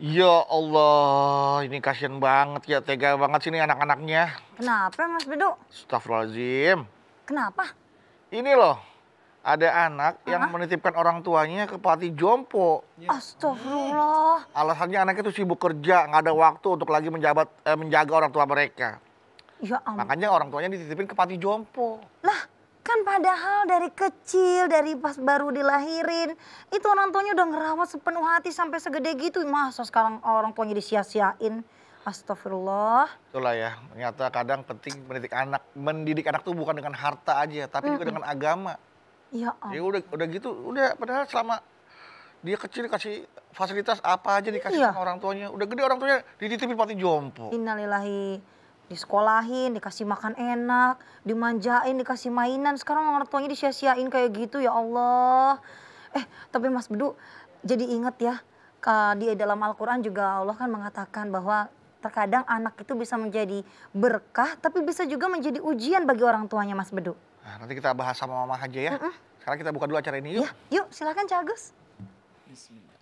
Ya Allah, ini kasihan banget ya, tega banget sih ini anak-anaknya. Kenapa Mas Bedu? Astagfirullahaladzim. Kenapa? Ini loh, ada anak yang menitipkan orang tuanya ke panti jompo. Astagfirullah. Alasannya anaknya tuh sibuk kerja, nggak ada waktu untuk lagi menjaga orang tua mereka. Ya ampun. Makanya orang tuanya dititipin ke panti jompo. Lah, kan padahal dari kecil, dari pas baru dilahirin, itu orang tuanya udah ngerawat sepenuh hati sampai segede gitu. Masa sekarang orang tuanya disia-siain? Astagfirullah. Itulah ya, ternyata kadang penting mendidik anak tuh bukan dengan harta aja, tapi juga dengan agama. Ya Ya ampun. udah gitu, udah padahal selama dia kecil kasih fasilitas apa aja dikasih Iya. sama orang tuanya. Udah gede orang tuanya dititipin panti jompo. Innalillahi. Disekolahin, dikasih makan enak, dimanjain, dikasih mainan. Sekarang orang tuanya disia-siain kayak gitu, ya Allah. Tapi Mas Bedu, jadi inget ya, di dalam Al-Quran juga Allah kan mengatakan bahwa terkadang anak itu bisa menjadi berkah, tapi bisa juga menjadi ujian bagi orang tuanya, Mas Bedu. Nah, nanti kita bahas sama mama aja ya. Sekarang kita buka dulu acara ini yuk. Ya, yuk silakan Cak Agus. Bismillah.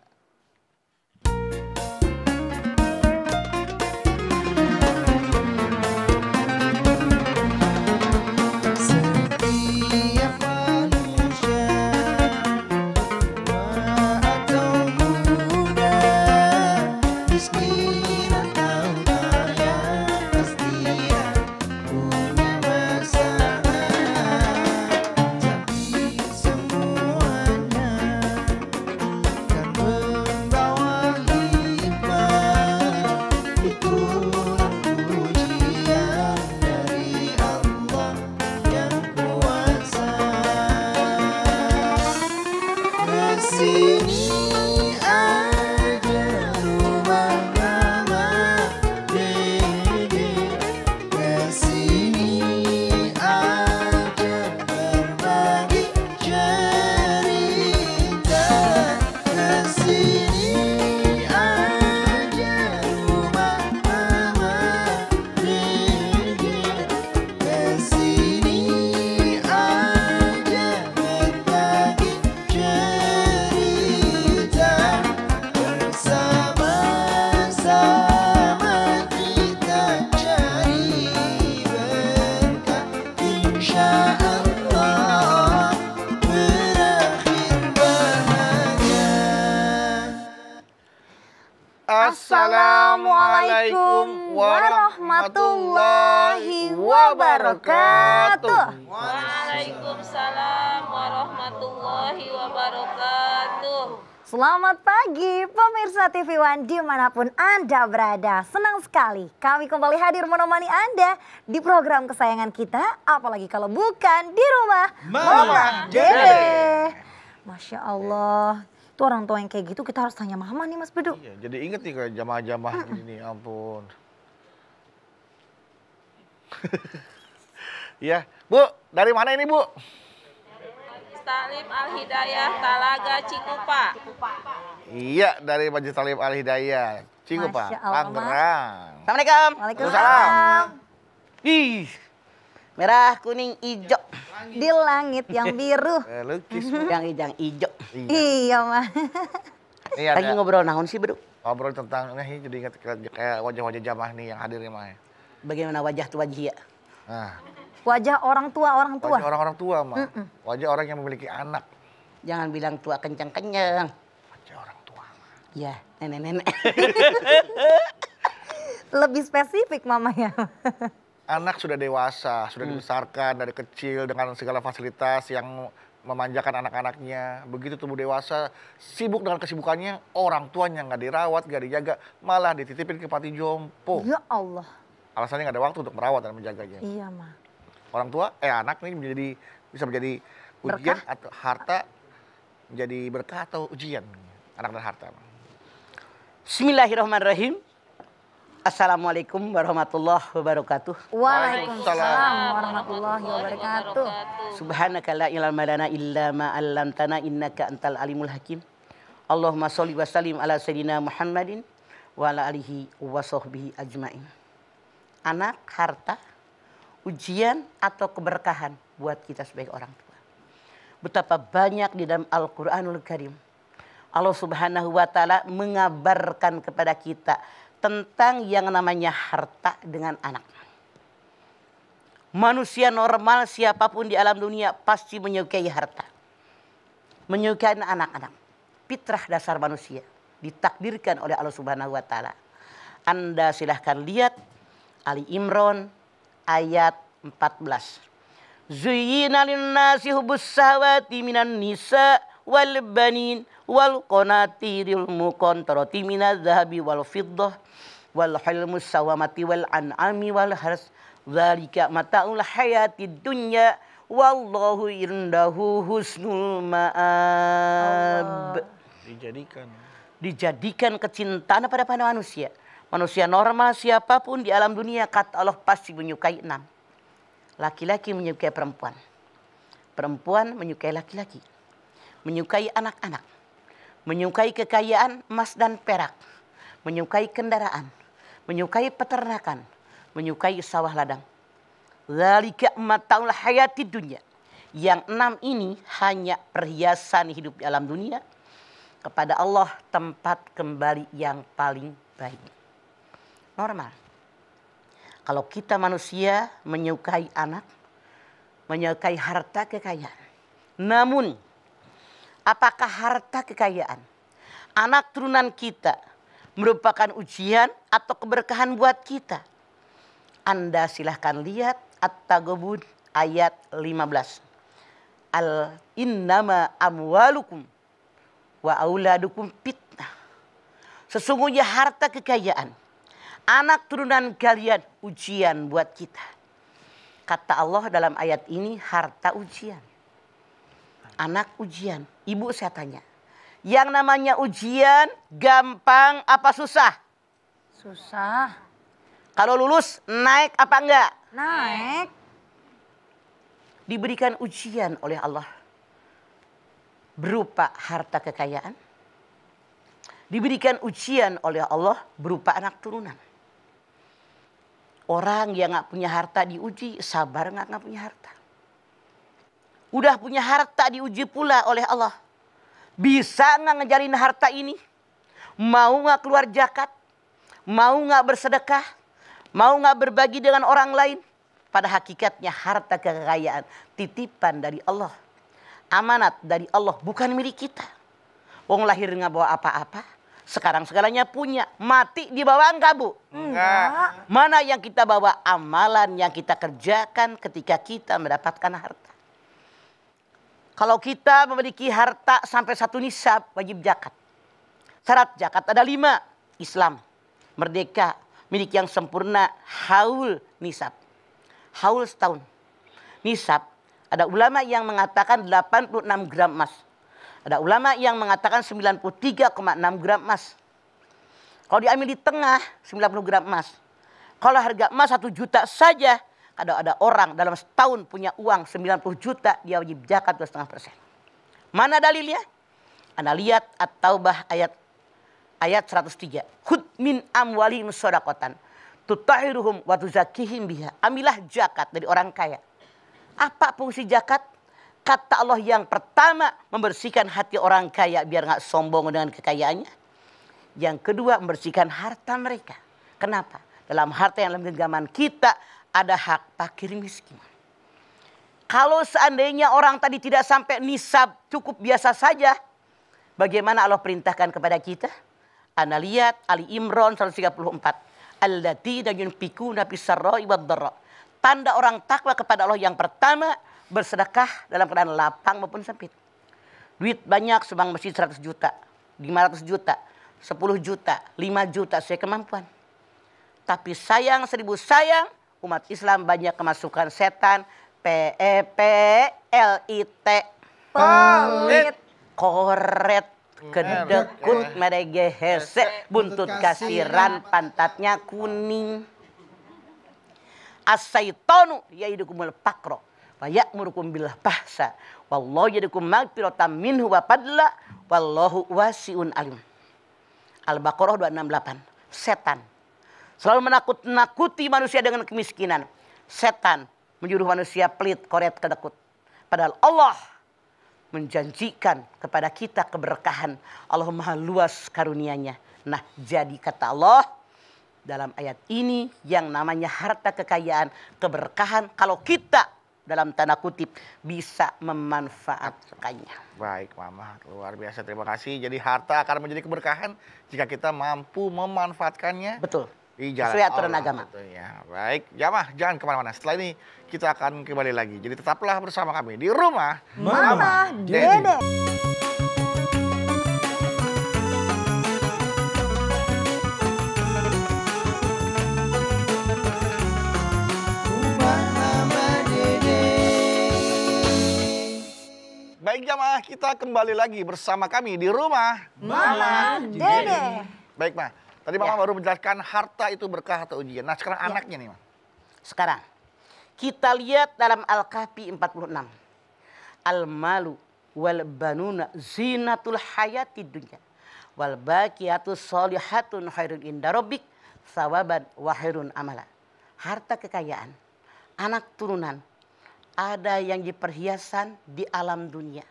Setiap manusia tua atau muda, miskin atau kaya, pasti punya masalah. Tapi semuanya kan membawa hikmah. Itulah ujian dari Allah yang kuasa. Kesini aja rumah mama dede, kesini aja berbagi cerita, kesini aja rumah mama dede, kesini aja berbagi cerita, bersama-sama kita cari berkah, insya Allah berakhir bahagia. Assalamualaikum warahmatullahi wabarakatuh. Waalaikumsalam warahmatullahi wabarakatuh. Selamat pagi pemirsa TV One dimanapun Anda berada. Senang sekali kami kembali hadir menemani Anda di program kesayangan kita. Apalagi kalau bukan di rumah Mama Dede. Masya Allah. Itu orang tua yang kayak gitu kita harus tanya mama nih Mas Bedu. Iya, jadi inget nih kayak jamaah-jamaah gini nih, ampun. Iya, Bu, dari mana ini Bu? Talim Al-Hidayah Talaga Cikupa. Iya, dari Majelis Talim Al Hidayah, Cikupa, Masya Allah, Tangerang. Assalamualaikum. Waalaikumsalam. Ih, merah, kuning, hijau. Di langit yang biru. Lukis. Yang hijau. Iya. Iya mah. Ini Lagi ada ngobrol naon sih, Bro? ngobrol tentang ini, jadi ingat kayak wajah-wajah jamaah nih yang hadir nih, Mah. Bagaimana wajah tu wajih ya? Nah, Wajah orang tua. wajah orang-orang tua, Mah. Wajah orang yang memiliki anak. Jangan bilang tua kencang-kencang. Wajah orang tua, Mah. Ya, nenek-nenek. Lebih spesifik mama ya. Anak sudah dewasa, sudah dibesarkan dari kecil dengan segala fasilitas yang memanjakan anak-anaknya. Begitu tumbuh dewasa, sibuk dengan kesibukannya, orang tuanya nggak dirawat, nggak dijaga, malah dititipin ke panti jompo. Ya Allah. Alasannya nggak ada waktu untuk merawat dan menjaganya. Iya mah. Orang tua, anak nih bisa menjadi ujian atau harta, menjadi berkah atau ujian. Anak dan harta. Bismillahirrahmanirrahim. Assalamualaikum warahmatullahi wabarakatuh. Waalaikumsalam warahmatullahi wabarakatuh. Subhanaka la ilma lana illa ma 'allamtana innaka antal alimul hakim. Allahumma sholli wa sallim ala sayyidina Muhammadin wa ala alihi wa sahbihi ajmain. Anak, harta, ujian atau keberkahan buat kita sebagai orang tua. Betapa banyak di dalam Al-Qur'anul Karim Allah Subhanahu wa taala mengabarkan kepada kita tentang yang namanya harta dengan anak. Manusia normal siapapun di alam dunia pasti menyukai harta. Menyukai anak-anak. Fitrah dasar manusia ditakdirkan oleh Allah Subhanahu wa taala. Anda silahkan lihat Ali Imran ayat 14. Zuyyina lin-nasi hubbus shahawati minan nisa wal banin wal qanatiril muqantarati minadz zahabi wal fiddah wal hilmus sawamati wal an'ami wal hars dzalika mata'ul hayatid dunya wallahu indahu husnul ma'ab. Dijadikan kecintaan pada manusia. Manusia normal siapapun di alam dunia kata Allah pasti menyukai 6. Laki-laki menyukai perempuan. Perempuan menyukai laki-laki. Menyukai anak-anak. Menyukai kekayaan emas dan perak. Menyukai kendaraan. Menyukai peternakan. Menyukai sawah ladang. Dzalika mataul hayatid dunya. Yang 6 ini hanya perhiasan hidup di alam dunia. Kepada Allah tempat kembali yang paling baik. Normal. Kalau kita manusia menyukai anak, menyukai harta kekayaan. Namun, apakah harta kekayaan, anak turunan kita merupakan ujian atau keberkahan buat kita? Anda silahkan lihat At-Taghabun ayat 15. Innama amwalukum wa auladukum fitnah. Sesungguhnya harta kekayaan, anak turunan kalian ujian buat kita. Kata Allah dalam ayat ini harta ujian. Anak ujian. Ibu saya tanya. Yang namanya ujian gampang apa susah? Susah. Kalau lulus naik apa enggak? Naik. Diberikan ujian oleh Allah. Berupa harta kekayaan. Diberikan ujian oleh Allah berupa anak turunan. Orang yang gak punya harta diuji, sabar gak punya harta. Udah punya harta diuji pula oleh Allah. Bisa gak ngejalin harta ini? Mau gak keluar zakat? Mau gak bersedekah? Mau gak berbagi dengan orang lain? Pada hakikatnya harta kekayaan titipan dari Allah. Amanat dari Allah, bukan milik kita. Wong lahir gak bawa apa-apa. Sekarang segalanya punya. Mati dibawa enggak, Bu? Enggak. Mana yang kita bawa? Amalan yang kita kerjakan ketika kita mendapatkan harta. Kalau kita memiliki harta sampai 1 nisab, wajib zakat. Syarat zakat ada 5. Islam, merdeka, milik yang sempurna, haul nisab. Haul setahun. Nisab, ada ulama yang mengatakan 86 gram emas. Ada ulama yang mengatakan 93,6 gram emas. Kalau diambil di tengah 90 gram emas. Kalau harga emas 1 juta saja, ada orang dalam setahun punya uang 90 juta, dia wajib zakat 2,5%. Mana dalilnya? Anda lihat At-Taubah ayat 103. Khudh min amwalihim shadaqatan tutahhiruhum wa tuzakkihim biha. Ambillah zakat dari orang kaya. Apa fungsi zakat? Kata Allah yang pertama membersihkan hati orang kaya biar gak sombong dengan kekayaannya. Yang kedua membersihkan harta mereka. Kenapa? Dalam harta yang dalam genggaman kita ada hak fakir miskin. Kalau seandainya orang tadi tidak sampai nisab cukup biasa saja. Bagaimana Allah perintahkan kepada kita? Anda lihat Ali Imran 134. Alladzina yunfikuna fis-sarra'i wad-dharra. Tanda orang takwa kepada Allah yang pertama bersedekah dalam keadaan lapang maupun sempit. Duit banyak sumbang masjid 100 juta, 500 juta, 10 juta, 5 juta sesuai kemampuan. Tapi sayang 1000 sayang umat Islam banyak kemasukan setan, PEPLIT, Pelit. koret, kedekut, merege hese, buntut kasiran, pantatnya kuning. As-syaitanu yaidukumul faqra wa ya'murukum bil fahsya wallahu ya'idukum maghfiratan minhu wa fadla wallahu wasi'un alim. Al-Baqarah 268. Setan selalu menakut-nakuti manusia dengan kemiskinan. Setan menyuruh manusia pelit, koret, kedekut. Padahal Allah menjanjikan kepada kita keberkahan. Allah maha luas karunia-Nya. Nah, jadi kata Allah dalam ayat ini yang namanya harta kekayaan, keberkahan kalau kita dalam tanda kutip bisa memanfaatkannya. Baik, Mama, luar biasa. Terima kasih. Jadi harta akan menjadi keberkahan jika kita mampu memanfaatkannya Betul. di jalan Sesuai aturan Allah agama. tentunya. Baik, jamaah jangan kemana-mana. Setelah ini kita akan kembali lagi. Jadi tetaplah bersama kami di rumah Mama Dedi. Dede. Rumah Mama Dede. Baik jamaah, kita kembali lagi bersama kami di rumah. Mama Dede. Baik, Ma. Tadi Mama baru menjelaskan harta itu berkah atau ujian. Nah, sekarang anaknya nih, Ma. Sekarang kita lihat dalam Al-Kahfi 46. Al-malu wal banuna zinatul hayati dunya wal baqiyatus sholihatun khairun inda rabbik sawaban wa khairun amala. Harta kekayaan, anak turunan, ada yang diperhiasan di alam dunia.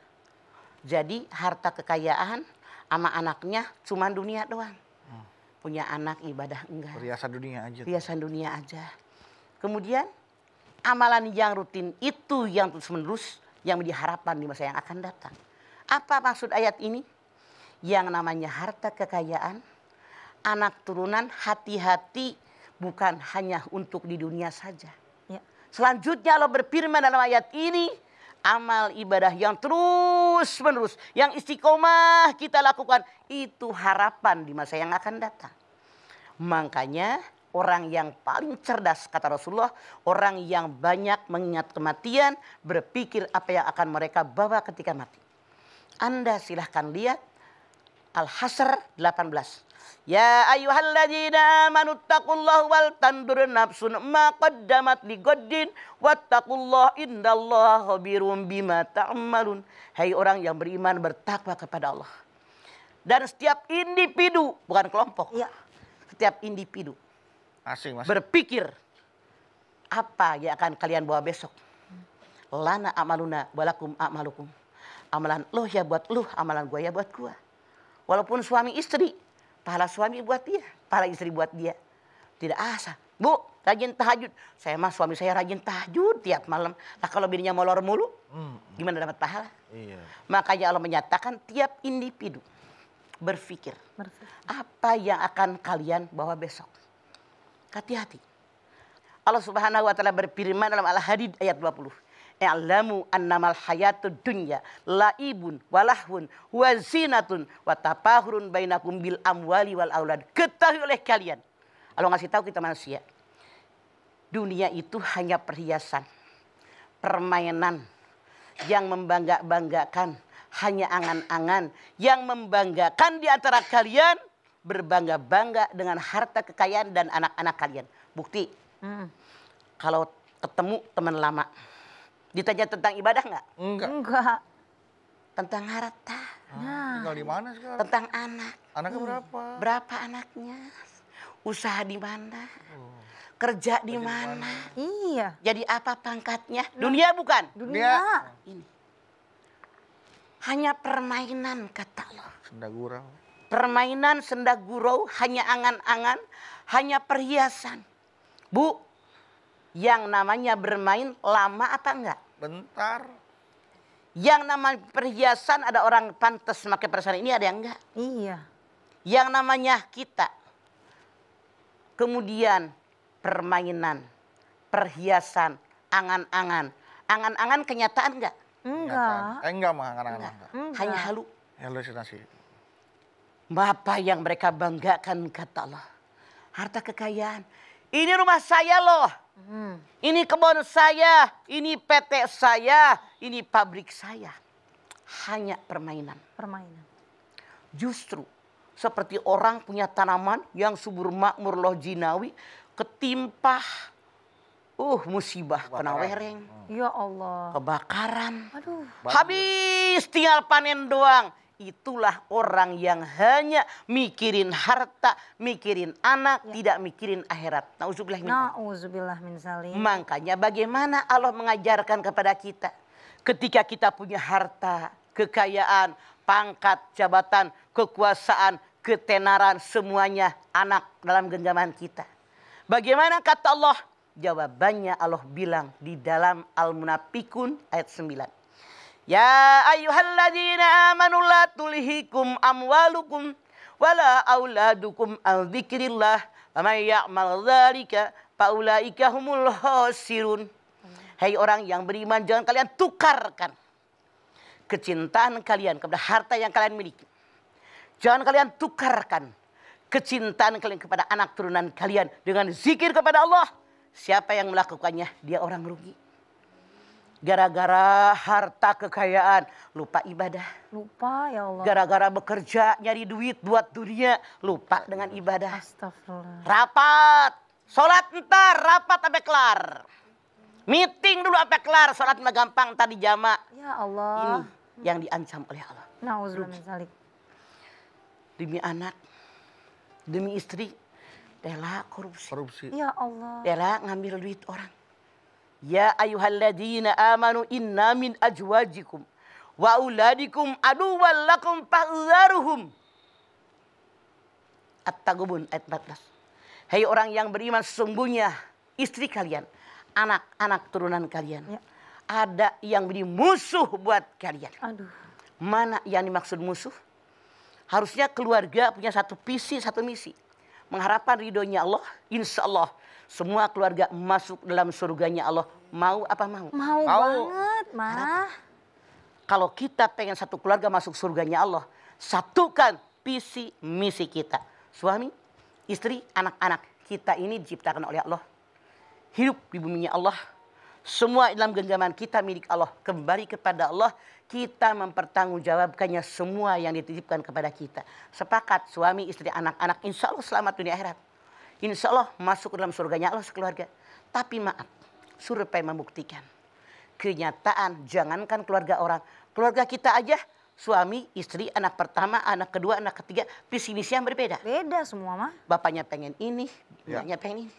Jadi harta kekayaan sama anaknya cuma dunia doang. Punya anak ibadah enggak. Perhiasan dunia aja. Perhiasan dunia aja. Kemudian amalan yang rutin itu yang terus-menerus yang diharapkan di masa yang akan datang. Apa maksud ayat ini? Yang namanya harta kekayaan, anak turunan, hati-hati bukan hanya untuk di dunia saja. Ya. Selanjutnya Allah berfirman dalam ayat ini, amal ibadah yang terus-menerus, yang istiqomah kita lakukan, itu harapan di masa yang akan datang. Makanya orang yang paling cerdas, kata Rasulullah, orang yang banyak mengingat kematian, berpikir apa yang akan mereka bawa ketika mati. Anda silahkan lihat Al-Hasr 18. Ya ayyuhalladzina amanu taqullaha wal tandur nafsun ma qaddamat ligaddin wattaqullaha innallaha khabirum bima ta'malun. Hai orang yang beriman, bertakwa kepada Allah. Dan setiap individu, bukan kelompok. Iya. Setiap individu Asing, Mas. berpikir apa yang akan kalian bawa besok. Lana amaluna walakum amalukum. Amalan lo ya buat lo, amalan gua ya buat gua. Walaupun suami istri, pahala suami buat dia, pahala istri buat dia. Tidak asa. Bu, rajin tahajud. Saya mah suami saya rajin tahajud tiap malam. Nah kalau bininya molor mulu, gimana dapat pahala? Iya. Makanya Allah menyatakan tiap individu berpikir apa yang akan kalian bawa besok. Hati-hati. Allah Subhanahu wa taala berfirman dalam Al-Hadid ayat 20. I'lamu annamal hayatud dunya laibun walahun wa zinatun wa tafahurun bainakum bil amwali wal aulad. Ketahui oleh kalian. Allah ngasih tahu kita manusia. Dunia itu hanya perhiasan, permainan yang membangga-banggakan, hanya angan-angan yang membanggakan di antara kalian, berbangga-bangga dengan harta kekayaan dan anak-anak kalian. Bukti, kalau ketemu teman lama, ditanya tentang ibadah nggak? Enggak. Tentang harta, Tinggal di mana sekarang? tentang anak. Anaknya berapa? Berapa anaknya? Usaha di mana? Kerja di mana? Iya. Jadi apa pangkatnya? Dunia bukan? Dunia. Ini. Hanya permainan kata Allah. Sendagurau. Permainan senda gurau, hanya angan-angan, hanya perhiasan. Bu, yang namanya bermain lama apa enggak? Bentar. Yang namanya perhiasan ada orang pantas memakai perhiasan ini, ada yang enggak? Iya. Yang namanya kita. Kemudian permainan, perhiasan, angan-angan. Angan-angan kenyataan enggak? Enggak. Enggak, mah anak-anak. Enggak. Hanya halu. Halusinasi. Apa yang mereka banggakan kata Allah. Harta kekayaan. Ini rumah saya loh. Ini kebun saya. Ini PT saya. Ini pabrik saya. Hanya permainan. Permainan. Justru seperti orang punya tanaman yang subur makmur loh jinawi. Ketimpah. Musibah. Kena wereng. Ya Allah. Kebakaran. Aduh. Habis tinggal panen doang. Itulah orang yang hanya mikirin harta, mikirin anak, tidak mikirin akhirat. Nauzubillah min zalim. Makanya bagaimana Allah mengajarkan kepada kita. Ketika kita punya harta, kekayaan, pangkat, jabatan, kekuasaan, ketenaran, semuanya anak dalam genggaman kita. Bagaimana kata Allah? Jawabannya Allah bilang di dalam Al-Munafikun ayat 9. Ya ayyuhalladzina amanu la tulhikum amwalukum wala auladukum an dzikrillah wa may ya'mal dzalika faulaika humul khasirun. Hai orang yang beriman, jangan kalian tukarkan kecintaan kalian kepada harta yang kalian miliki. Jangan kalian tukarkan kecintaan kalian kepada anak turunan kalian dengan zikir kepada Allah. Siapa yang melakukannya, dia orang rugi. Gara-gara harta kekayaan, lupa ibadah. Lupa ya Allah. Gara-gara bekerja, nyari duit buat dunia, lupa dengan ibadah. Astagfirullah. Rapat, sholat ntar, rapat sampai kelar. Meeting dulu sampai kelar, sholat mah gampang, tadi jama. Ya Allah. Ini yang diancam oleh Allah. Nauzubillah min dzalik. Demi anak, demi istri, rela korupsi. Korupsi. Ya Allah. Rela ngambil duit orang. Ya ayyuhalladzina amanu inna min ajwajikum wa auladikum aduwwan lakum fahzaruhum. At-Taghabun ayat 14. Hai orang yang beriman, sesungguhnya istri kalian, anak-anak turunan kalian, Ya. ada yang menjadi musuh buat kalian. Aduh. Mana yang dimaksud musuh? Harusnya keluarga punya satu visi, satu misi. Mengharapkan ridhonya Allah, insya Allah semua keluarga masuk dalam surganya Allah. Mau apa mau? Mau banget, Mah. Kalau kita pengen satu keluarga masuk surganya Allah, satukan visi misi kita. Suami, istri, anak-anak. Kita ini diciptakan oleh Allah. Hidup di buminya Allah. Semua dalam genggaman kita milik Allah. Kembali kepada Allah. Kita mempertanggungjawabkannya semua yang dititipkan kepada kita. Sepakat suami, istri, anak-anak. Insya Allah selamat dunia akhirat. Insya Allah masuk ke dalam surganya Allah sekeluarga. Tapi maaf, survei membuktikan. Kenyataan jangankan keluarga orang. Keluarga kita aja, suami, istri, anak pertama, anak kedua, anak ketiga. Visi misi yang berbeda. Beda semua, Mah. Bapaknya pengen ini, ibunya pengen ini.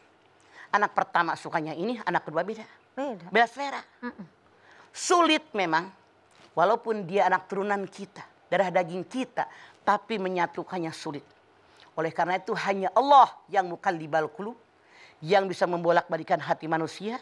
Anak pertama sukanya ini, anak kedua beda. Beda. Beda selera. Sulit memang. Walaupun dia anak turunan kita, darah daging kita, tapi menyatukannya sulit. Oleh karena itu hanya Allah yang mukallibal qulub, yang bisa membolak-balikan hati manusia.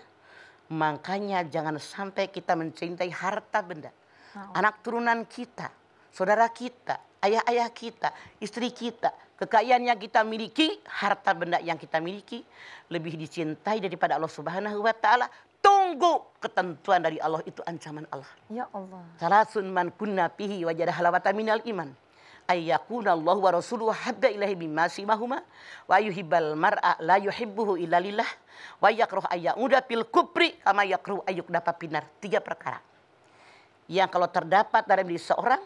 Makanya jangan sampai kita mencintai harta benda. Anak turunan kita, saudara kita, ayah-ayah kita, istri kita, kekayaan yang kita miliki, harta benda yang kita miliki lebih dicintai daripada Allah Subhanahu wa taala. Tunggu ketentuan dari Allah, itu ancaman Allah. Ya Allah. Salasun man kunna fihi wajada halawata minal iman. Ayyakuna Allah wa rasuluhu habda ilahi bima simahuma wa yuhibbal mar'a la yuhibbuhu illa lillah wa yakrahu ayyuda fil kufri kama yakrahu ayyukdapa pinar. 3 perkara yang kalau terdapat dalam diri seorang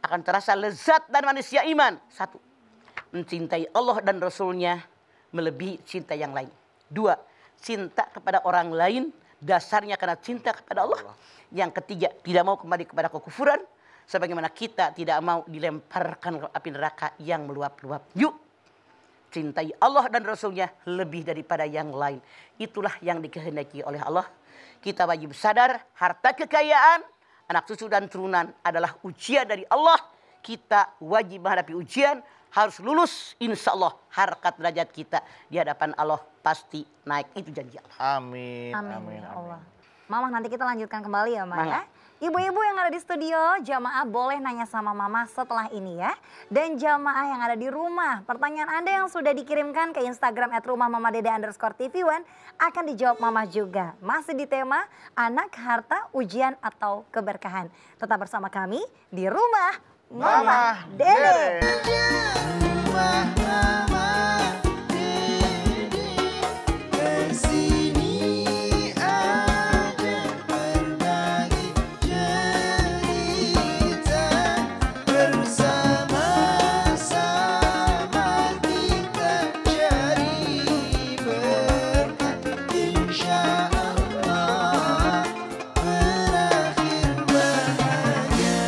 akan terasa lezat dan manisnya iman. 1. Mencintai Allah dan Rasulnya melebihi cinta yang lain. 2. Cinta kepada orang lain dasarnya karena cinta kepada Allah. Yang ketiga, tidak mau kembali kepada kekufuran. Sebagaimana kita tidak mau dilemparkan ke api neraka yang meluap-luap. Yuk, cintai Allah dan Rasulnya lebih daripada yang lain. Itulah yang dikehendaki oleh Allah. Kita wajib sadar harta kekayaan, anak cucu dan turunan adalah ujian dari Allah. Kita wajib menghadapi ujian, harus lulus. Insya Allah harkat derajat kita di hadapan Allah pasti naik. Itu janji Allah. Amin. Amin, ya Allah. Mama, nanti kita lanjutkan kembali ya, Ma, ya. Mangga. Ibu-ibu yang ada di studio, jamaah boleh nanya sama Mama setelah ini ya. Dan jamaah yang ada di rumah, pertanyaan Anda yang sudah dikirimkan ke Instagram @rumahmamadede_tv1 akan dijawab Mama juga. Masih di tema anak, harta, ujian, atau keberkahan. Tetap bersama kami di Rumah Mama Dede. Rumah Mama Dede, kesini ada berbagi cerita, bersama-sama kita cari berkat, insya Allah berakhir bahagia.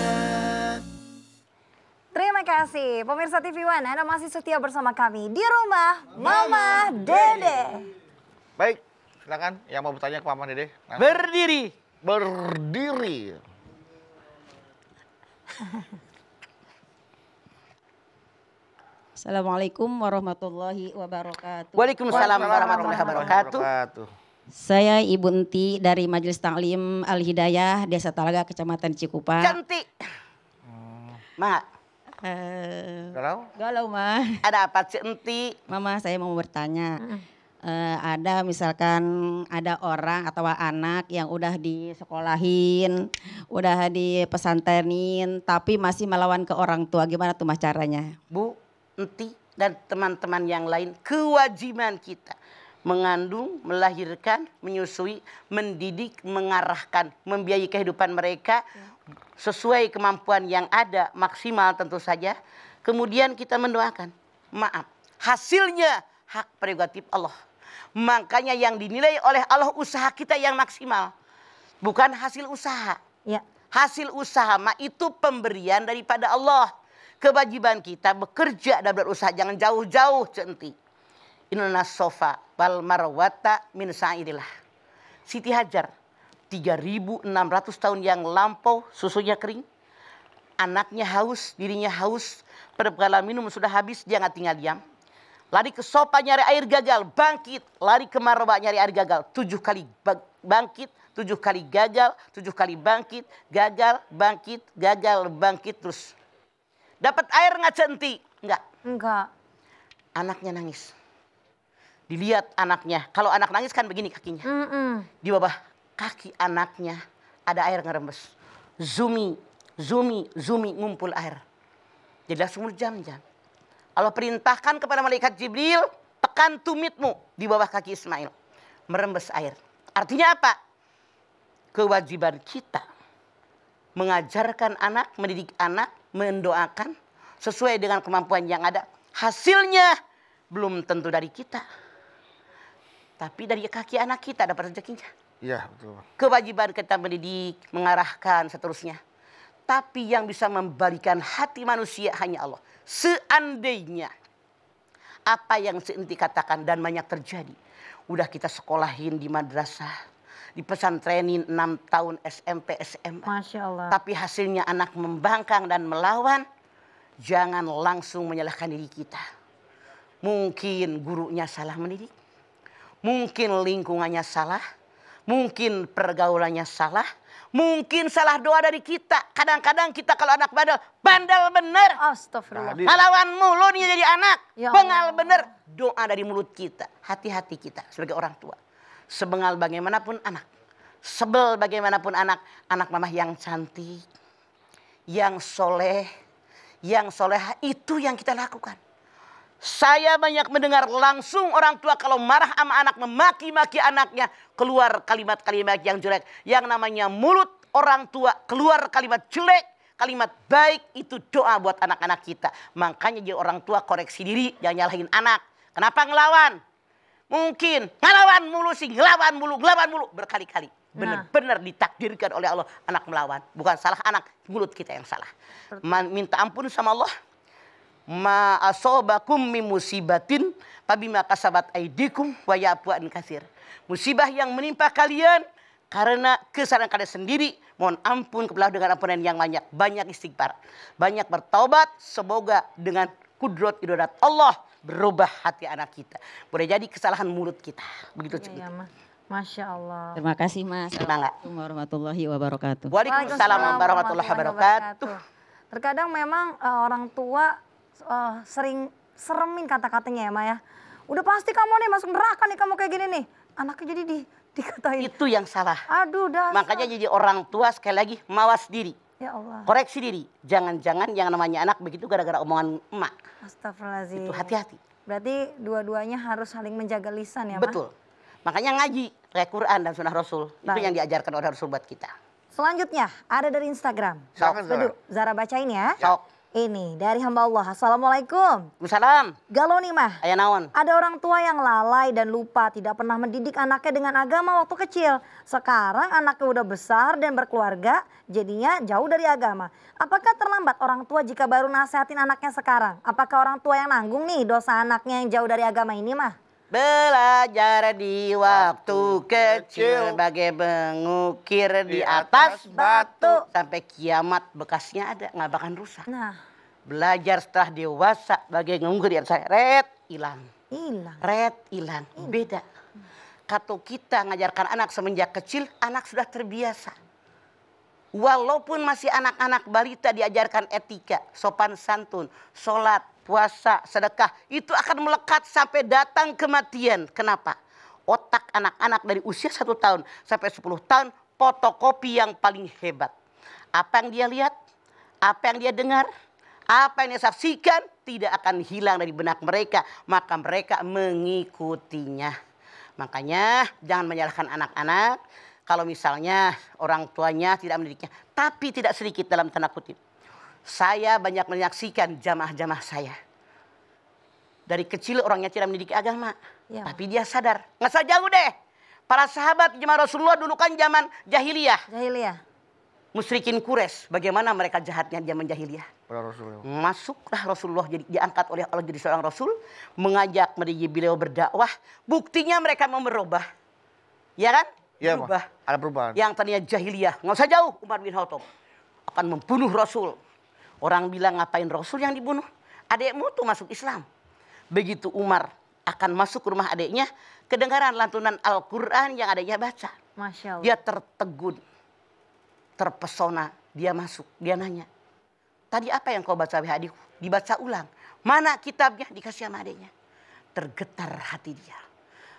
Terima kasih pemirsa TV One, Anda masih setia bersama kami di Rumah Mama Dede. Baik, silakan yang mau bertanya ke Mama Dede. Nah, Berdiri. berdiri. Assalamualaikum warahmatullahi wabarakatuh. Waalaikumsalam warahmatullahi wabarakatuh. Saya Ibu Enti dari Majelis Taklim Al Hidayah Desa Talaga Kecamatan Cikupa. Cantik. Ma, Galau mah. ada apa Cik Enti? Mama saya mau bertanya. Ada misalkan ada orang atau anak yang udah disekolahin, udah dipesantrenin, tapi masih melawan ke orang tua. Gimana tuh mas caranya? Bu, Enti dan teman-teman yang lain, kewajiban kita mengandung, melahirkan, menyusui, mendidik, mengarahkan, membiayai kehidupan mereka sesuai kemampuan yang ada, maksimal tentu saja. Kemudian kita mendoakan, maaf, hasilnya hak prerogatif Allah. Makanya yang dinilai oleh Allah usaha kita yang maksimal, bukan hasil usaha. Ya. Hasil usaha itu pemberian daripada Allah. Kewajiban kita bekerja dan berusaha, jangan jauh-jauh Centi. Inna sofa wal marwata min sa'irillah. Siti Hajar 3.600 tahun yang lampau susunya kering. Anaknya haus, dirinya haus. Perbekalan minum sudah habis, dia nggak tinggal diam. Lari ke sofa nyari air gagal, bangkit. Lari ke marwa nyari air gagal, 7 kali bangkit, 7 kali gagal, 7 kali bangkit, gagal, bangkit, gagal, bangkit terus. Dapat air nggak Centi? Enggak. Enggak. Anaknya nangis. Dilihat anaknya. Kalau anak nangis kan begini kakinya. Di bawah kaki anaknya ada air ngerembes. Zumi, zumi, zumi ngumpul air. Jadi langsung berjam-jam. Allah perintahkan kepada malaikat Jibril, tekan tumitmu di bawah kaki Ismail. Merembes air. Artinya apa? Kewajiban kita mengajarkan anak, mendidik anak, mendoakan sesuai dengan kemampuan yang ada. Hasilnya belum tentu dari kita, tapi dari kaki anak kita dapat rezekinya. Iya, betul. Kewajiban kita mendidik, mengarahkan seterusnya. Tapi yang bisa membalikan hati manusia hanya Allah. Seandainya apa yang Seinti katakan dan banyak terjadi. Udah kita sekolahin di madrasah, di pesantrenin 6 tahun SMP, SMA. Masya Allah. Tapi hasilnya anak membangkang dan melawan, jangan langsung menyalahkan diri kita. Mungkin gurunya salah mendidik, mungkin lingkungannya salah, mungkin pergaulannya salah, mungkin salah doa dari kita. Kadang-kadang kita kalau anak bandel bener. Astagfirullah. Ngelawan mulu dia jadi anak. Ya Bengal Allah. bener. Doa dari mulut kita. Hati-hati kita sebagai orang tua. Sebengal bagaimanapun anak. Sebel bagaimanapun anak. Anak mamah yang cantik. Yang soleh. Yang soleha. Itu yang kita lakukan. Saya banyak mendengar langsung orang tua kalau marah sama anak. Memaki-maki anaknya. Keluar kalimat-kalimat yang jelek. Yang namanya mulut orang tua. Keluar kalimat jelek. Kalimat baik itu doa buat anak-anak kita. Makanya jadi orang tua koreksi diri. Jangan nyalahin anak. Kenapa ngelawan? Mungkin ngelawan mulu sih. Ngelawan mulu berkali-kali. Benar-benar ditakdirkan oleh Allah anak melawan. Bukan salah anak. Mulut kita yang salah. Minta ampun sama Allah. Ma asobakum min musibatin fabima kasabat aidikum wa ya'fu an katsir. Musibah yang menimpa kalian karena kesalahan kalian sendiri. Mohon ampun kepada Allah dengan ampunan yang banyak. Banyak istighfar. Banyak bertaubat. Semoga dengan kudrat idolat Allah berubah hati anak kita. Boleh jadi kesalahan mulut kita. Begitu Ya, Masya Allah. Terima kasih mas. Enggak. Assalamualaikum warahmatullahi wabarakatuh. Waalaikumsalam warahmatullahi wabarakatuh. Terkadang memang orang tua sering seremin kata-katanya ya Maya. Udah pasti kamu nih masuk neraka nih kamu kayak gini nih. Anaknya jadi dikatain. Itu yang salah. Aduh dasar. Makanya jadi orang tua sekali lagi mawas diri. Ya Allah. Koreksi diri. Jangan-jangan yang namanya anak begitu gara-gara omongan emak. Astagfirullahaladzim. Itu hati-hati. Berarti dua-duanya harus saling menjaga lisan ya Ma? Betul. Makanya ngaji. Kayak Quran dan sunnah Rasul. Itu Baik. yang diajarkan oleh Rasul buat kita. Selanjutnya ada dari Instagram. Silakan, Zara. Bedu, Zara bacain ya. Sok. Ini dari hamba Allah. Assalamualaikum. Waalaikumsalam. Galau nih mah. Ayah naon. Ada orang tua yang lalai dan lupa tidak pernah mendidik anaknya dengan agama waktu kecil. Sekarang anaknya udah besar dan berkeluarga, jadinya jauh dari agama. Apakah terlambat orang tua jika baru nasehatin anaknya sekarang? Apakah orang tua yang nanggung nih dosa anaknya yang jauh dari agama ini mah? Belajar di waktu kecil bagai mengukir di atas batu. Sampai kiamat bekasnya ada, nggak bakal rusak. Nah, Belajar setelah dewasa bagai ngukir di atas red, hilang. hilang. Red, hilang. Beda. Kalau kita ngajarkan anak semenjak kecil, anak sudah terbiasa. Walaupun masih anak-anak balita diajarkan etika, sopan santun, sholat, puasa, sedekah. Itu akan melekat sampai datang kematian. Kenapa? Otak anak-anak dari usia 1 tahun sampai 10 tahun, fotokopi yang paling hebat. Apa yang dia lihat, apa yang dia dengar, apa yang dia saksikan, tidak akan hilang dari benak mereka. Maka mereka mengikutinya. Makanya jangan menyalahkan anak-anak. Kalau misalnya orang tuanya tidak mendidiknya. Tapi tidak sedikit dalam tanda kutip. Saya banyak menyaksikan jamaah-jamaah saya. Dari kecil orangnya tidak mendidik agama. Ya. Tapi dia sadar. Nggak usah jauh deh. Para sahabat jemaah Rasulullah dulu kan zaman jahiliyah. Jahiliyah. Musyrikin Quraisy. Bagaimana mereka jahatnya zaman jahiliyah. Para Rasulullah. Masuklah Rasulullah jadi diangkat oleh Allah jadi seorang Rasul. Mengajak beliau berdakwah. Buktinya mereka mau berubah. Ya kan? Iya, Berubah. ada perubahan. Yang tadinya jahiliyah, nggak usah jauh, Umar bin Khattab akan membunuh Rasul. Orang bilang ngapain Rasul yang dibunuh? Adekmu tuh masuk Islam. Begitu Umar akan masuk ke rumah adeknya, kedengaran lantunan Al-Quran yang adeknya baca. Masya Allah. Dia tertegun, terpesona, dia masuk, dia nanya. Tadi apa yang kau baca wahai adikku? Dibaca ulang. Mana kitabnya? Dikasih sama adeknya. Tergetar hati dia.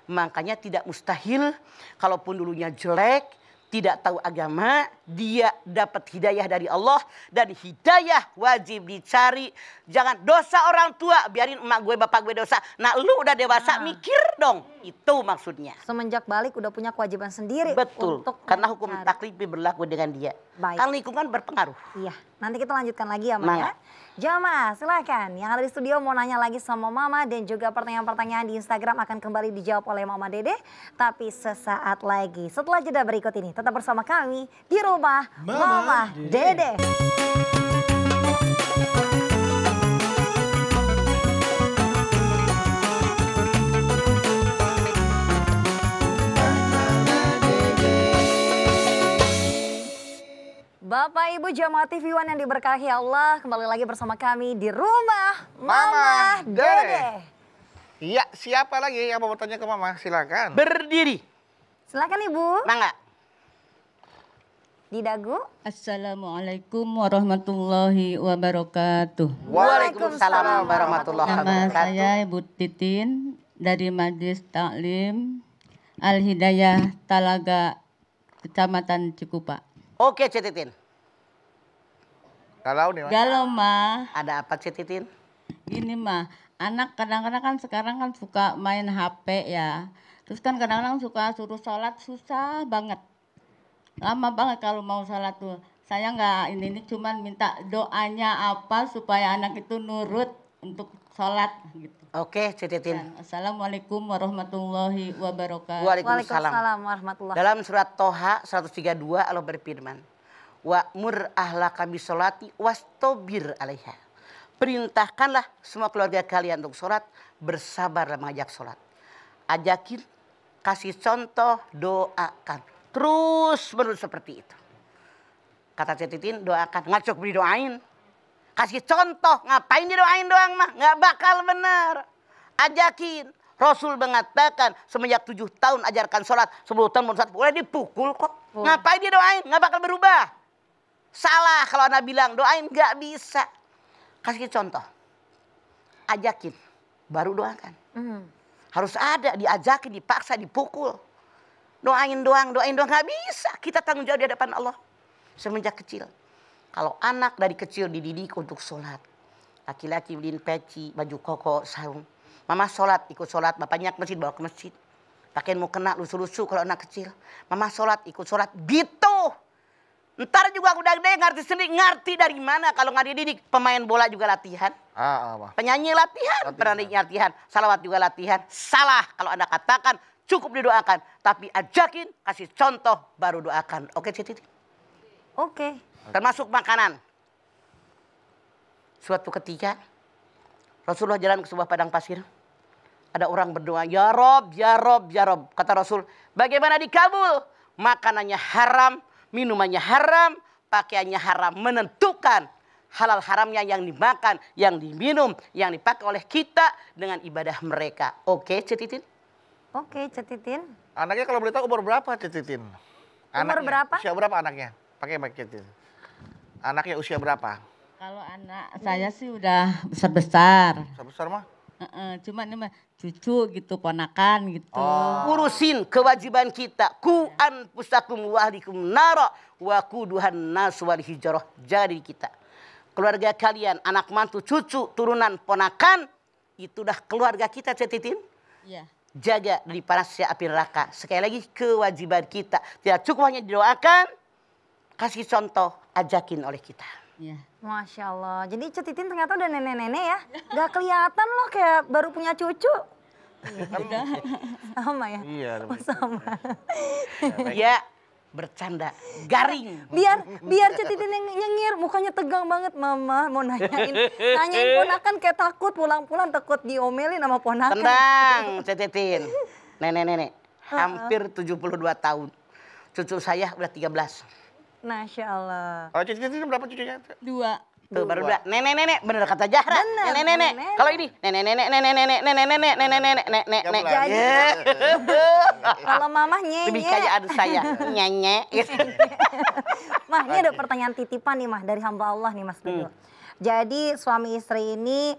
Makanya tidak mustahil, kalaupun dulunya jelek, tidak tahu agama, dia dapat hidayah dari Allah. Dan hidayah wajib dicari. Jangan dosa orang tua, biarin emak gue, bapak gue dosa. Nah lu udah dewasa, mikir dong. Itu maksudnya. Semenjak balik udah punya kewajiban sendiri. Betul, Untuk karena hukum mencari. taklifi berlaku dengan dia. Baik. Kan lingkungan berpengaruh. Iya, nanti kita lanjutkan lagi ya, Mak. Mangga. Ya. Jamaah, silakan. Yang ada di studio mau nanya lagi sama Mama dan juga pertanyaan-pertanyaan di Instagram akan kembali dijawab oleh Mama Dede. Tapi sesaat lagi, setelah jeda berikut ini, tetap bersama kami di rumah Mama Dede. Bapak Ibu Jamaah TV One yang diberkahi Allah, kembali lagi bersama kami di rumah Mama Dede. Iya, siapa lagi yang mau bertanya ke Mama? Silakan. Berdiri. Silakan Ibu, Mangga. di dagu. Assalamualaikum warahmatullahi wabarakatuh. Waalaikumsalam warahmatullahi Nama wabarakatuh. saya Ibu Titin dari Majelis Taklim Al-Hidayah Talaga Kecamatan Cikupa. Oke Cetitin. Kalau nih, Mas. Galau mah, Ada apa Cetitin? gini mah, anak kadang-kadang kan sekarang kan suka main HP ya. Terus kan kadang-kadang suka suruh sholat susah banget. Lama banget kalau mau sholat tuh. Saya nggak ini cuman minta doanya apa supaya anak itu nurut untuk sholat gitu. Oke Cetitin. Dan Assalamualaikum warahmatullahi wabarakatuh. Waalaikumsalam. Waalaikumsalam warahmatullahi. Dalam surat Toha 132 Allah berfirman. Wa'mur ahlaka bisolati wastobir alaiha. Perintahkanlah semua keluarga kalian untuk sholat. Bersabar dalam mengajak sholat. Ajakin, kasih contoh, doakan. Terus menerus seperti itu. Kata Cetitin doakan. Nggak cukup didoain. Kasih contoh. Ngapain didoain doang mah. Nggak bakal benar. Ajakin. Rasul mengatakan semenjak 7 tahun ajarkan sholat. 10 tahun mau sholat. Boleh dipukul kok. Ngapain didoain. Nggak bakal berubah. Salah kalau Anda bilang doain. Nggak bisa. Kasih contoh. Ajakin. Baru doakan. Harus ada. Diajakin, dipaksa, dipukul. Doain doang. Nggak bisa. Kita tanggung jawab di hadapan Allah. Semenjak kecil. Kalau anak dari kecil dididik untuk sholat. Laki-laki beliin peci, baju koko, sarung. Mama sholat, ikut sholat. Bapaknya ke masjid, bawa ke masjid. Pakaian mau kena, lusuh-lusuh kalau anak kecil. Mama sholat, ikut sholat. Gitu. Ntar juga udah gede ngerti sendiri. Ngerti dari mana kalau nggak dididik. Pemain bola juga latihan. Apa? Penyanyi latihan. Penyanyi latihan. Salawat juga latihan. Salah kalau Anda katakan cukup didoakan. Tapi ajakin, kasih contoh, baru doakan. Oke Citi? Oke. Termasuk makanan. Suatu ketika Rasulullah jalan ke sebuah padang pasir. Ada orang berdoa, ya Rob, ya Rob, ya Rob. Kata Rasul, bagaimana dikabul? Makanannya haram, minumannya haram, pakaiannya haram. Menentukan halal haramnya yang dimakan, yang diminum, yang dipakai oleh kita dengan ibadah mereka. Oke, Cetitin? Oke, Cetitin. Anaknya kalau boleh tahu umur berapa, Cetitin? Umur berapa? Usia berapa anaknya? Pakai mic, Cetitin. Anaknya usia berapa? Kalau anak saya sih udah besar-besar. Besar mah? Cuma ini mah cucu gitu, ponakan gitu. Urusin kewajiban kita. Ku anfusakum wa ahlikum nara wa quduhan nas wal hijrah. Jadi kita, keluarga kalian, anak mantu, cucu, turunan, ponakan, itu dah keluarga kita, Cetitin. Iya. Jaga dari panasnya api neraka. Sekali lagi kewajiban kita. Tidak cukup hanya didoakan, kasih contoh, ajakin oleh kita. Iya. Masya Allah. Jadi Cetitin ternyata udah nenek-nenek ya. Gak kelihatan loh kayak baru punya cucu. Sama ya? Iya. Oh, sama. Ya, bercanda, garing. Biar Cetitin yang nyengir, mukanya tegang banget. Mama mau nanyain ponakan kayak takut pulang-pulang takut diomelin sama ponakan. Tenang, Cetitin. Nenek-nenek, hampir 72 tahun. Cucu saya udah 13. Masya Allah. Kalau Cetitin berapa cucunya? 2. Tuh baru dua. Nenek-nenek, bener kata Zahra. Bener, Nenek-nenek. nenek. Kalau ini nenek-nenek, nenek-nenek, nenek-nenek, nenek-nenek, nenek. Jadi, kalau mamah Lebih nyenye. kayak adik saya, nyanyi. Mah, ini ada pertanyaan titipan nih Mah dari hamba Allah nih Mas Dudu. Jadi suami istri ini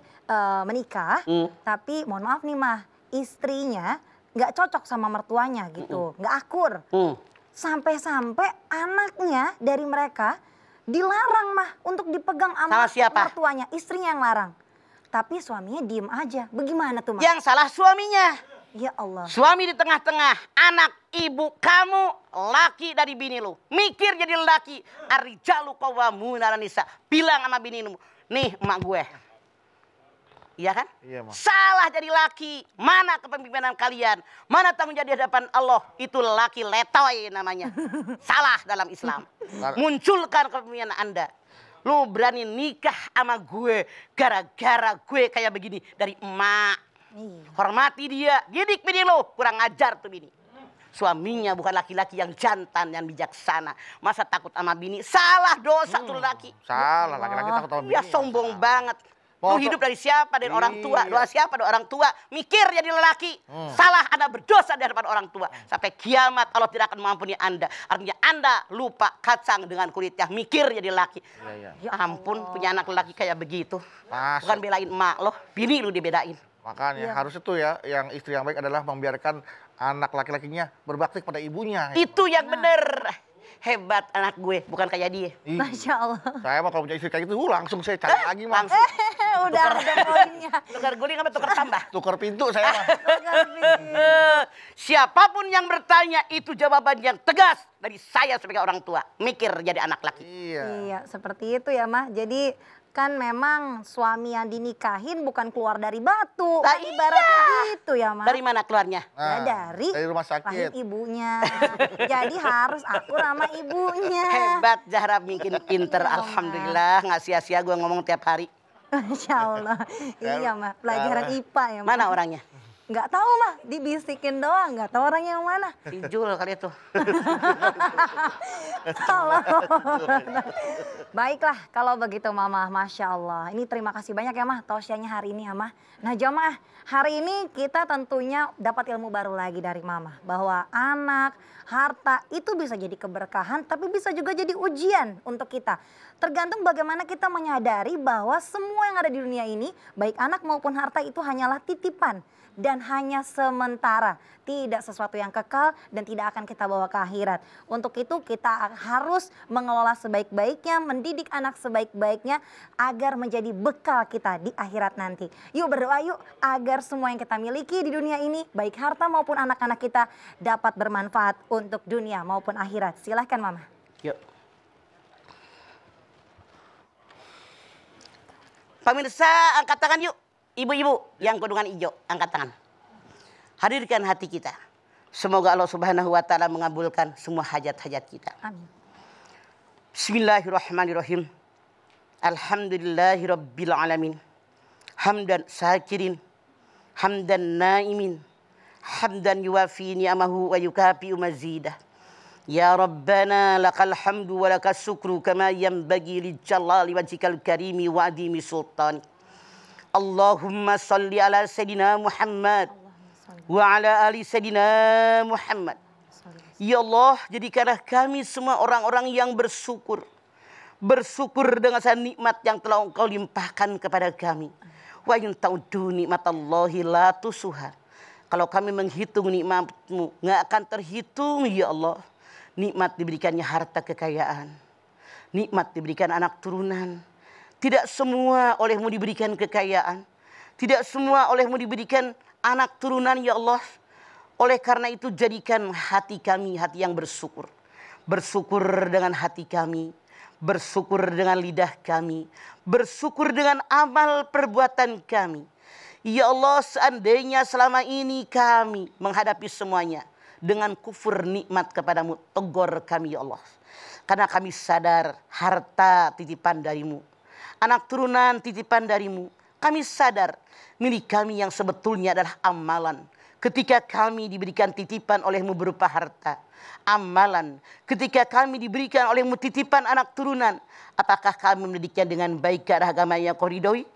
menikah, tapi mohon maaf nih Mah, istrinya nggak cocok sama mertuanya gitu, nggak akur. Sampai-sampai anaknya dari mereka dilarang Mah untuk dipegang Sama siapa? mertuanya, istrinya yang larang. Tapi suaminya diem aja, bagaimana tuh Mah? Yang salah suaminya. Ya Allah. Suami di tengah-tengah, anak ibu kamu, laki dari bini lu. Mikir jadi laki, ar-rijalu qawwamuna 'alan nisa. Bilang sama bini lu, nih emak gue. Iya kan? Iya, Mak. Salah jadi laki. Mana kepemimpinan kalian? Mana tanggung jawab di hadapan Allah? Itu laki letoy namanya. Salah dalam Islam. Munculkan kepemimpinan Anda. Lu berani nikah sama gue gara-gara gue kayak begini dari emak. Hormati dia, didik bini lo, kurang ajar tuh bini. Suaminya bukan laki-laki yang jantan, yang bijaksana. Masa takut sama bini? Salah dosa tuh laki. Salah, laki-laki takut sama bini. Dia sombong banget. Mau Lu hidup dari siapa? Dari orang tua. Iya. Doa siapa? Doa orang tua. Mikir jadi lelaki. Salah Anda berdosa di hadapan orang tua. Sampai kiamat Allah tidak akan mengampuni Anda. Artinya Anda lupa kacang dengan kulitnya. Mikir jadi lelaki. Iya. Ya Ampun punya anak lelaki kayak begitu. Masa? Bukan belain emak lo. Bini lu dibedain. Makanya harusnya tuh ya, yang istri yang baik adalah membiarkan anak laki-lakinya berbakti kepada ibunya. Itu yang bener. Hebat anak gue, bukan kayak dia. Ih, Masya Allah. saya mah kalau punya istri kayak gitu, langsung saya cari lagi mah. Langsung Udah ada poinnya. tukar guling apa tukar tambah? Tukar pintu saya mah. Siapapun yang bertanya itu jawaban yang tegas dari saya sebagai orang tua. Mikir jadi anak laki. Iya. Iya, seperti itu ya Mah. Jadi kan memang suami yang dinikahin bukan keluar dari batu. Lah Kan ibaratnya gitu ya Mah. Dari mana keluarnya? Ya, dari rumah rahim sakit. ibunya. Jadi harus akur sama ibunya. Hebat Zahra bikin pinter. Alhamdulillah nggak sia-sia gue ngomong tiap hari. Masya Allah. Iya Mah, pelajaran IPA ya Mah. Mana orangnya? Nggak tahu Mah, dibisikin doang. Nggak tahu orangnya yang mana. Ijul kali itu. Salah. Baiklah kalau begitu Mama, Masya Allah. Ini terima kasih banyak ya Mah tausiahnya hari ini ya Mah. Nah jamaah, hari ini kita tentunya dapat ilmu baru lagi dari Mama. Bahwa anak, harta itu bisa jadi keberkahan tapi bisa juga jadi ujian untuk kita. Tergantung bagaimana kita menyadari bahwa semua yang ada di dunia ini, baik anak maupun harta itu hanyalah titipan. Dan hanya sementara, tidak sesuatu yang kekal dan tidak akan kita bawa ke akhirat. Untuk itu kita harus mengelola sebaik-baiknya, mendidik anak sebaik-baiknya agar menjadi bekal kita di akhirat nanti. Yuk berdoa yuk agar semua yang kita miliki di dunia ini, baik harta maupun anak-anak kita dapat bermanfaat untuk dunia maupun akhirat. Silahkan Mama. Yuk. Pemirsa angkat tangan yuk. Ibu-ibu yang kerudungan hijau, angkat tangan. Hadirkan hati kita. Semoga Allah Subhanahu wa taala mengabulkan semua hajat-hajat kita. Amin. Bismillahirrahmanirrahim. Alhamdulillahirabbil alamin. Hamdan syakirin. hamdan naimin, hamdan yuwafi ni'amahu wa yukafi'u mazidah. Ya Rabbana lakal hamdu wa lakas syukru kama yanbaghi li jalali wajhikal karimi wa adimi sultani. Allahumma salli ala Sayyidina Muhammad wa ala ali Sayyidina Muhammad. Ya Allah, jadikanlah kami semua orang-orang yang bersyukur. Bersyukur dengan nikmat yang telah Engkau limpahkan kepada kami. Wa in ta'uddu nikmatallahi la tusuha. Kalau kami menghitung nikmat-Mu, nggak akan terhitung ya Allah. Nikmat diberikannya harta kekayaan. Nikmat diberikan anak turunan. Tidak semua oleh-Mu diberikan kekayaan. Tidak semua oleh-Mu diberikan anak turunan ya Allah. Oleh karena itu jadikan hati kami hati yang bersyukur. Bersyukur dengan hati kami. Bersyukur dengan lidah kami. Bersyukur dengan amal perbuatan kami. Ya Allah, seandainya selama ini kami menghadapi semuanya dengan kufur nikmat kepadamu, tegur kami ya Allah. Karena kami sadar harta titipan darimu. Anak turunan titipan darimu. Kami sadar milik kami yang sebetulnya adalah amalan. Ketika kami diberikan titipan oleh-Mu berupa harta. Amalan. Ketika kami diberikan oleh-Mu titipan anak turunan. Apakah kami mendidiknya dengan baik ke arah agama yang Kau ridhoi?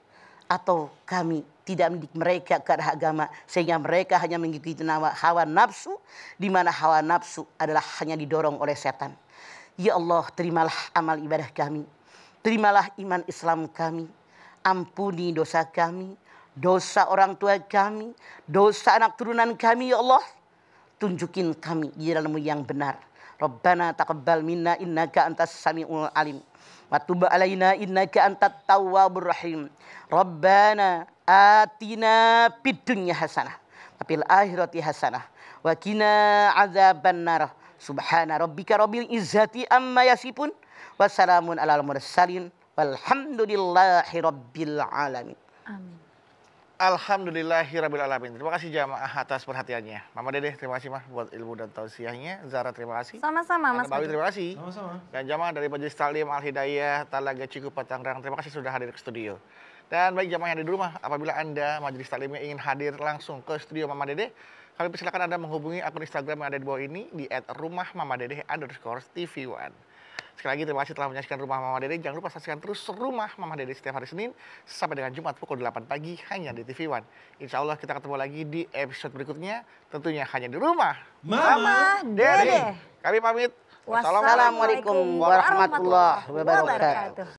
Atau kami tidak mendidik mereka ke arah agama. Sehingga mereka hanya mengikuti hawa nafsu. Di mana hawa nafsu adalah hanya didorong oleh setan. Ya Allah, terimalah amal ibadah kami. Terimalah iman Islam kami. Ampuni dosa kami. Dosa orang tua kami. Dosa anak turunan kami ya Allah. Tunjukin kami jalan-Mu yang benar. Rabbana taqabbal minna innaka antas samiul alim. Wa tub alaina innaka antat tawwabur rahim. Rabbana atina fid dunya hasanah wa fil akhirati hasanah wa qina adzabannar. Subhana rabbika rabbil izzati amma yasifun. Wassalamun alal mursalin walhamdulillahi rabbil alamin. Amin. Alhamdulillahirabbil alamin. Terima kasih jamaah atas perhatiannya. Mama Dedeh terima kasih mah buat ilmu dan tausiahnya. Zara terima kasih. Sama-sama Mas Bawi Budi. terima kasih. Sama-sama. Dan jamaah dari Majelis Taklim Al Hidayah Talaga Cikupa Tangerang terima kasih sudah hadir ke studio. Dan bagi jamaah yang ada di rumah, apabila Anda Majelis Taklimnya ingin hadir langsung ke studio Mama Dedeh, kami persilakan Anda menghubungi akun Instagram yang ada di bawah ini di @rumahmamadedeh_tv1. Sekali lagi terima kasih telah menyaksikan Rumah Mama Dedeh. Jangan lupa saksikan terus Rumah Mama Dedeh setiap hari Senin sampai dengan Jumat pukul 8 pagi hanya di TV One. Insya Allah kita ketemu lagi di episode berikutnya. Tentunya hanya di Rumah Mama Dedeh. Kami pamit. Wassalamualaikum warahmatullahi wabarakatuh.